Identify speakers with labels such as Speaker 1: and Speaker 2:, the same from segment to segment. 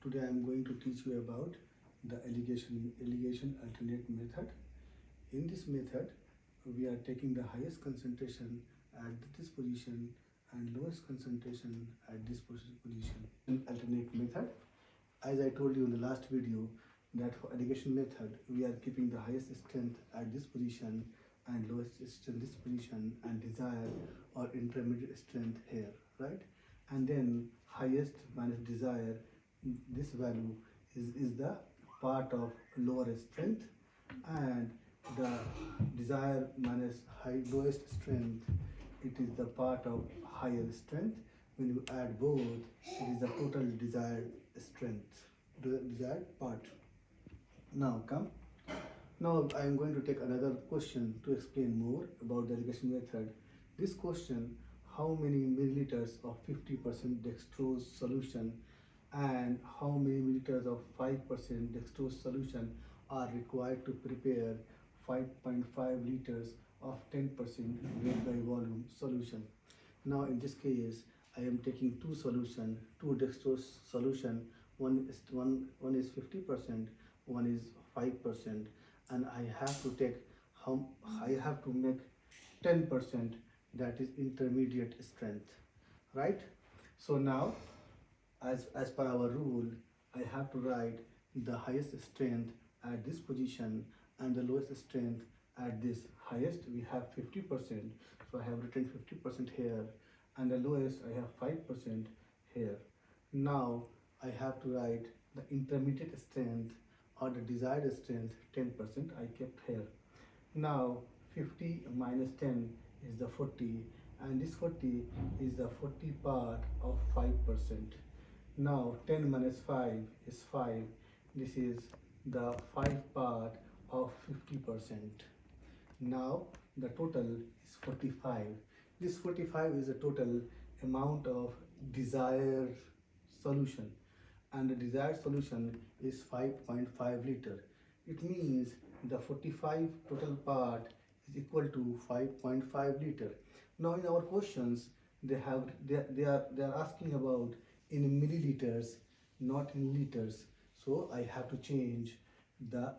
Speaker 1: Today I am going to teach you about the allegation alternate method. In this method, we are taking the highest concentration at this position and lowest concentration at this position. In alternate method, as I told you in the last video, that for allegation method, we are keeping the highest strength at this position and lowest strength in this position and desired or intermediate strength here, right? And then highest minus desire, this value is the part of lower strength, and the desire minus lowest strength, it is the part of higher strength. When you add both, it is the total desired strength, the desired part. Now I am going to take another question to explain more about the allegation method. This question: how many milliliters of 50% dextrose solution and how many milliliters of 5% dextrose solution are required to prepare 5.5 liters of 10% weight by volume solution? Now in this case, I am taking two dextrose solution. One is 50%, one is 5%, and I have to make 10%, that is intermediate strength, right? So now, as per our rule, I have to write the highest strength at this position and the lowest strength at this. Highest we have 50%, so I have written 50% here, and the lowest I have 5% here. Now I have to write the intermediate strength or the desired strength 10%, I kept here. Now 50 minus 10 is the 40, and this 40 is the 40 part of 5%. Now 10 minus 5 is 5. This is the 5 part of 50%. Now the total is 45. This 45 is the total amount of desired solution, and the desired solution is 5.5 liter. It means the 45 total part is equal to 5.5 liter. Now in our questions, they are asking about in milliliters, not in liters. So I have to change the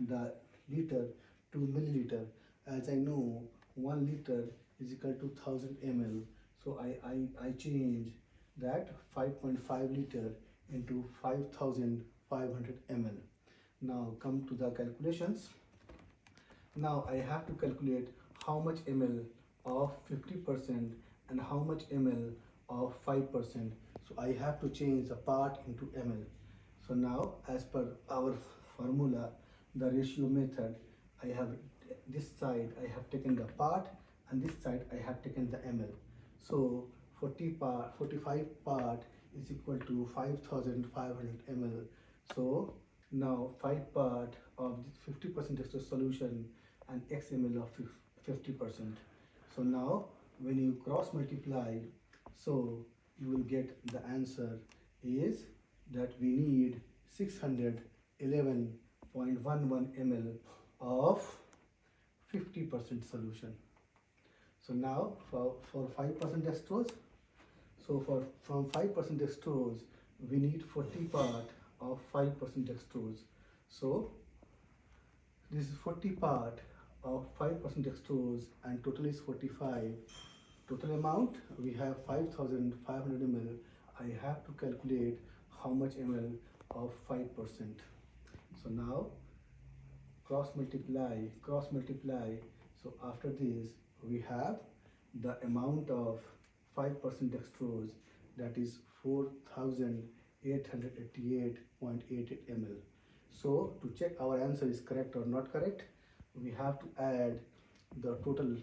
Speaker 1: the liter to milliliter. As I know, 1 liter is equal to 1000 ml. So I change that 5.5 liter into 5500 ml. Now come to the calculations. Now I have to calculate how much ml of 50% and how much ml of 5%. So I have to change the part into ml. So now, as per our formula, the ratio method, I have this side I have taken the part and this side I have taken the ml. So 45 part is equal to 5500 ml. So now 5 part of this 50% dextrose solution and x ml of 50%. So now when you cross multiply, so you will get the answer is that we need 611.11 ml of 50% solution. So now for 5% dextrose, so from 5% dextrose, we need 40 part of 5% dextrose. So this is 40 part of 5% dextrose and total is 45. Total amount we have 5500 ml. I have to calculate how much ml of 5%. So now cross multiply. So after this we have the amount of 5% dextrose, that is 4888.88 ml. So to check our answer is correct or not correct, we have to add the total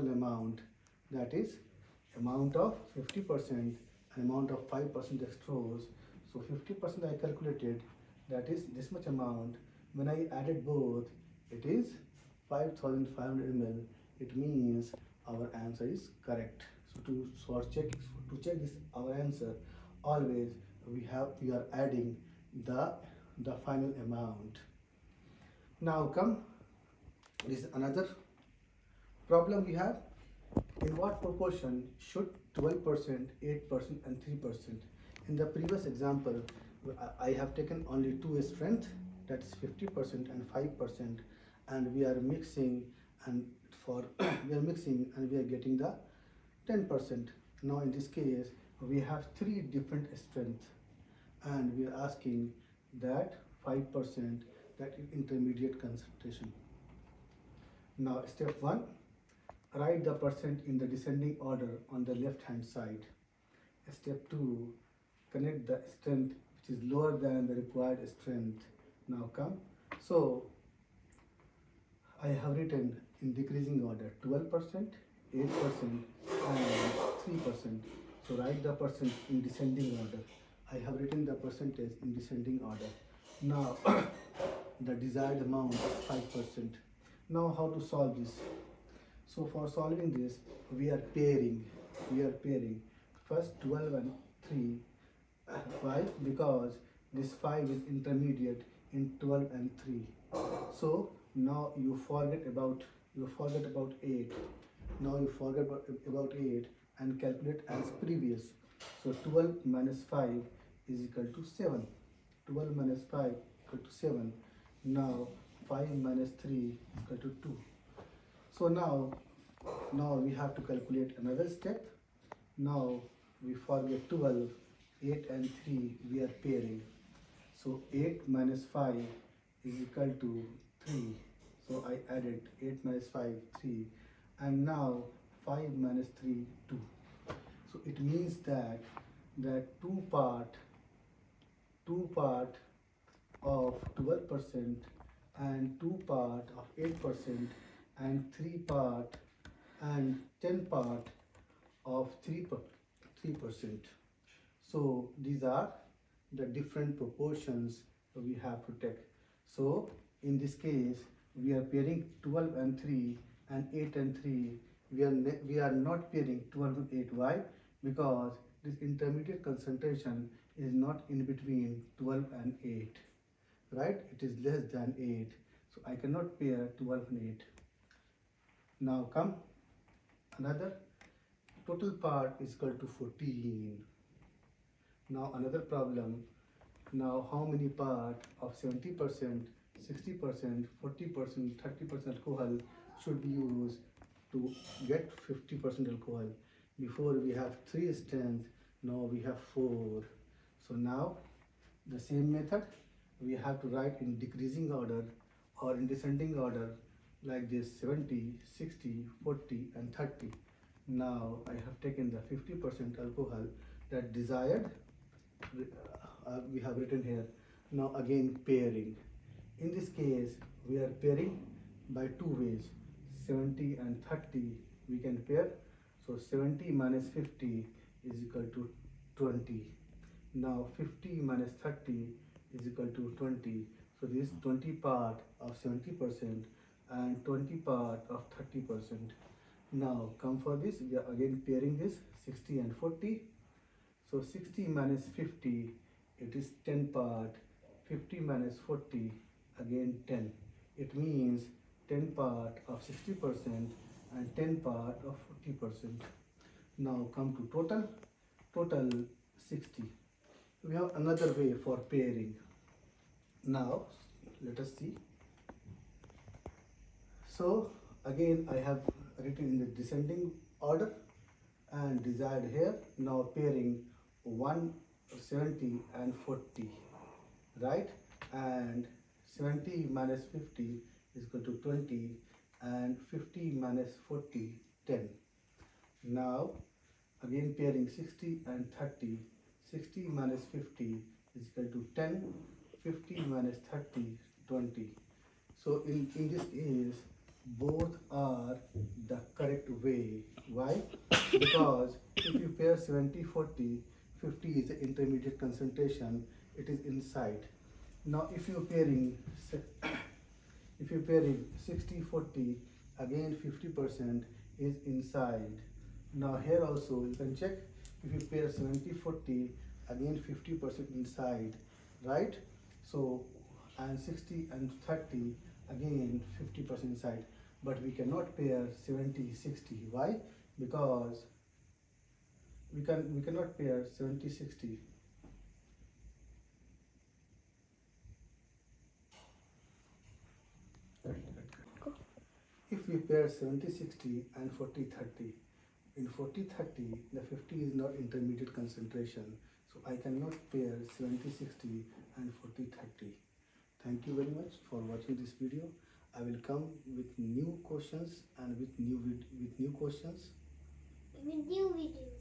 Speaker 1: amount, that is amount of 50% and amount of 5% dextrose. So 50% I calculated, that is this much amount. When I added both, it is 5500 ml. It means our answer is correct. So to check this our answer, always we are adding the final amount. Now this is another problem we have. In what proportion should 12%, 8% and 3%? In the previous example, I have taken only two strength, that is 50% and 5%, and we are mixing, and for we are mixing and we are getting the 10%. Now in this case we have three different strengths, and we are asking that 5%, that is intermediate concentration. Now step 1, write the percent in the descending order on the left hand side. Step 2, connect the strength which is lower than the required strength. Now come. So I have written in decreasing order 12%, 8% and 3%. So write the percent in descending order. I have written the percentage in descending order. Now the desired amount is 5%. Now how to solve this? So for solving this, we are pairing. First 12 and 3. Why? Because this 5 is intermediate in 12 and 3. So now you forget about 8. Now you forget about 8 and calculate as previous. So 12 minus 5 is equal to 7. 12 minus 5 equal to 7. Now 5 minus 3 is equal to 2. So now we have to calculate another step. Now we forget 12, 8 and 3 we are pairing. So 8 minus 5 is equal to 3. So I added 8 minus 5, 3. And now 5 minus 3, 2. So it means that two part of 12% and 2 part of 8% and 3 part and 10 part of 3%. So these are the different proportions we have to take. So in this case we are pairing 12 and 3 and 8 and 3. We are not pairing 12 and 8. Why? Because this intermediate concentration is not in between 12 and 8, right? It is less than 8. So I cannot pair 12 and 8. Now come another. Total part is equal to 14. Now another problem. Now how many part of 70%, 60%, 40%, 30% alcohol should we use to get 50% alcohol? Before we have 3 strengths, now we have 4. So now the same method we have to write in decreasing order or in descending order, like this: 70, 60, 40 and 30. Now I have taken the 50% alcohol that desired, we have written here. Now again pairing. In this case we are pairing by two ways. 70 and 30 we can pair. So 70 minus 50 is equal to 20. Now 50 minus 30 is equal to 20. So this 20 part of 70% and 20 part of 30%. Now come for this, we are again pairing this 60 and 40. So 60 minus 50, it is 10 part. 50 minus 40, again 10. It means 10 part of 60% and 10 part of 40%. Now come to total 60. We have another way for pairing. Now let us see. So again I have written in the descending order and desired here. Now pairing 170 and 40, right? And 70 minus 50 is equal to 20 and 50 minus 40, 10. Now again pairing 60 and 30. 60 minus 50 is equal to 10. 50 minus 30, 20. So in this case both are the correct way. Why? Because if you pair 70, 40, 50 is the intermediate concentration, it is inside. Now if you pairing 60, 40, again 50% is inside. Now here also you can check. If you pair 70, 40, again 50% inside, right? So and 60 and 30, again 50% inside. But we cannot pair 70, 60. Why? Because we cannot pair 70, 60. we pair 70-60 and 40-30, in 40-30 the 50 is not intermediate concentration, so I cannot pair 70-60 and 40-30. Thank you very much for watching this video. I will come with new questions and with new questions.
Speaker 2: With new videos.